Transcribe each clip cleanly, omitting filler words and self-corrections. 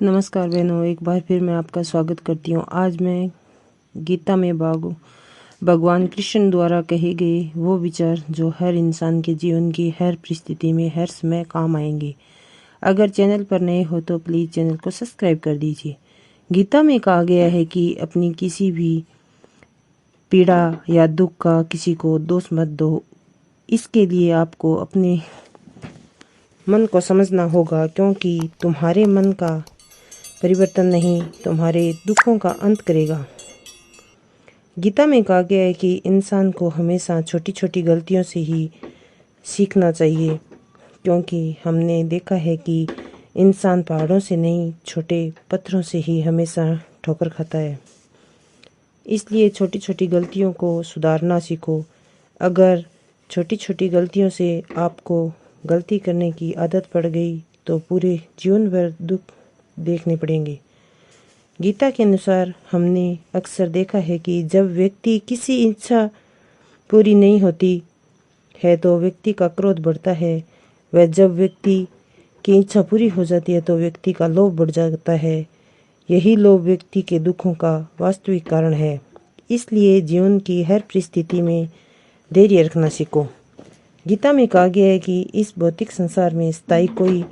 नमस्कार बहनों, एक बार फिर मैं आपका स्वागत करती हूँ। आज मैं गीता में भगवान कृष्ण द्वारा कहे गए वो विचार जो हर इंसान के जीवन की हर परिस्थिति में हर समय काम आएंगे। अगर चैनल पर नए हो तो प्लीज़ चैनल को सब्सक्राइब कर दीजिए। गीता में कहा गया है कि अपनी किसी भी पीड़ा या दुख का किसी को दोष मत दो। इसके लिए आपको अपने मन को समझना होगा, क्योंकि तुम्हारे मन का परिवर्तन नहीं तुम्हारे दुखों का अंत करेगा। गीता में कहा गया है कि इंसान को हमेशा छोटी छोटी गलतियों से ही सीखना चाहिए, क्योंकि हमने देखा है कि इंसान पहाड़ों से नहीं छोटे पत्थरों से ही हमेशा ठोकर खाता है। इसलिए छोटी छोटी गलतियों को सुधारना सीखो। अगर छोटी छोटी गलतियों से आपको गलती करने की आदत पड़ गई तो पूरे जीवन भर दुख देखने पड़ेंगे। गीता के अनुसार हमने अक्सर देखा है कि जब व्यक्ति किसी इच्छा पूरी नहीं होती है तो व्यक्ति का क्रोध बढ़ता है। वह जब व्यक्ति की इच्छा पूरी हो जाती है तो व्यक्ति का लोभ बढ़ जाता है। यही लोभ व्यक्ति के दुखों का वास्तविक कारण है। इसलिए जीवन की हर परिस्थिति में धैर्य रखना सीखो। गीता में कहा गया है कि इस भौतिक संसार में स्थायी कोई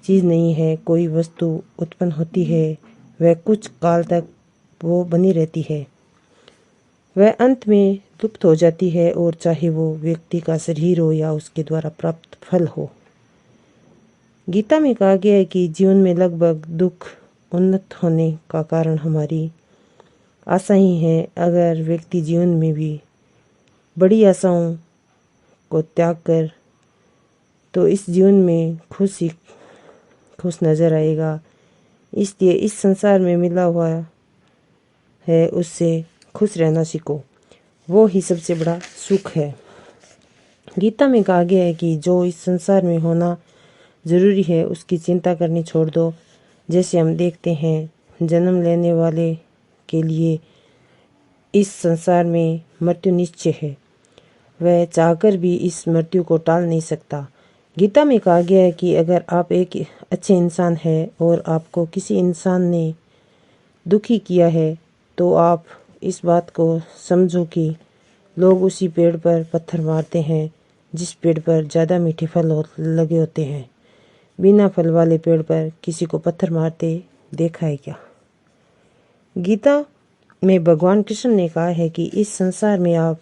चीज़ नहीं है। कोई वस्तु उत्पन्न होती है, वह कुछ काल तक वो बनी रहती है, वह अंत में लुप्त हो जाती है, और चाहे वो व्यक्ति का शरीर हो या उसके द्वारा प्राप्त फल हो। गीता में कहा गया है कि जीवन में लगभग दुख उन्नत होने का कारण हमारी आशा ही है। अगर व्यक्ति जीवन में भी बड़ी आशाओं को त्याग कर तो इस जीवन में खुश नजर आएगा। इसलिए इस संसार में मिला हुआ है उससे खुश रहना सीखो, वो ही सबसे बड़ा सुख है। गीता में कहा गया है कि जो इस संसार में होना जरूरी है उसकी चिंता करनी छोड़ दो। जैसे हम देखते हैं, जन्म लेने वाले के लिए इस संसार में मृत्यु निश्चय है। वह चाहकर भी इस मृत्यु को टाल नहीं सकता। गीता में कहा गया है कि अगर आप एक अच्छे इंसान हैं और आपको किसी इंसान ने दुखी किया है तो आप इस बात को समझो कि लोग उसी पेड़ पर पत्थर मारते हैं जिस पेड़ पर ज़्यादा मीठे फल लगे होते हैं। बिना फल वाले पेड़ पर किसी को पत्थर मारते देखा है क्या? गीता में भगवान कृष्ण ने कहा है कि इस संसार में आप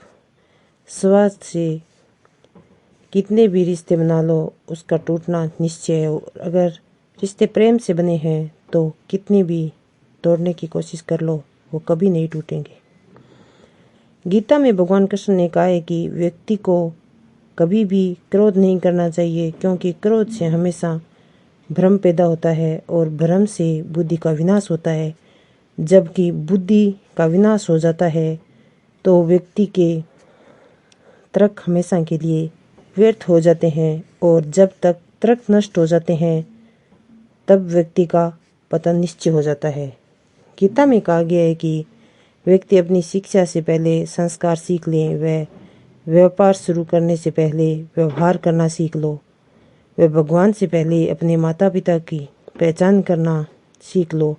स्वार्थ से कितने भी रिश्ते बना लो, उसका टूटना निश्चय है। और अगर रिश्ते प्रेम से बने हैं तो कितनी भी तोड़ने की कोशिश कर लो, वो कभी नहीं टूटेंगे। गीता में भगवान कृष्ण ने कहा है कि व्यक्ति को कभी भी क्रोध नहीं करना चाहिए, क्योंकि क्रोध से हमेशा भ्रम पैदा होता है और भ्रम से बुद्धि का विनाश होता है। जबकि बुद्धि का विनाश हो जाता है तो व्यक्ति के तर्क हमेशा के लिए व्यर्थ हो जाते हैं, और जब तक तर्क नष्ट हो जाते हैं तब व्यक्ति का पतन निश्चय हो जाता है। गीता में कहा गया है कि व्यक्ति अपनी शिक्षा से पहले संस्कार सीख ले। वह व्यापार शुरू करने से पहले व्यवहार करना सीख लो। वह भगवान से पहले अपने माता पिता की पहचान करना सीख लो।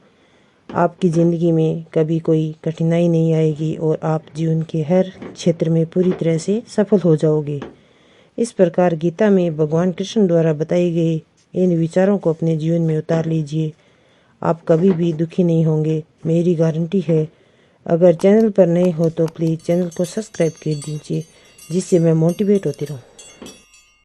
आपकी ज़िंदगी में कभी कोई कठिनाई नहीं आएगी और आप जीवन के हर क्षेत्र में पूरी तरह से सफल हो जाओगे। इस प्रकार गीता में भगवान कृष्ण द्वारा बताए गए इन विचारों को अपने जीवन में उतार लीजिए। आप कभी भी दुखी नहीं होंगे, मेरी गारंटी है। अगर चैनल पर नए हो तो प्लीज़ चैनल को सब्सक्राइब कर दीजिए, जिससे मैं मोटिवेट होती रहूँ।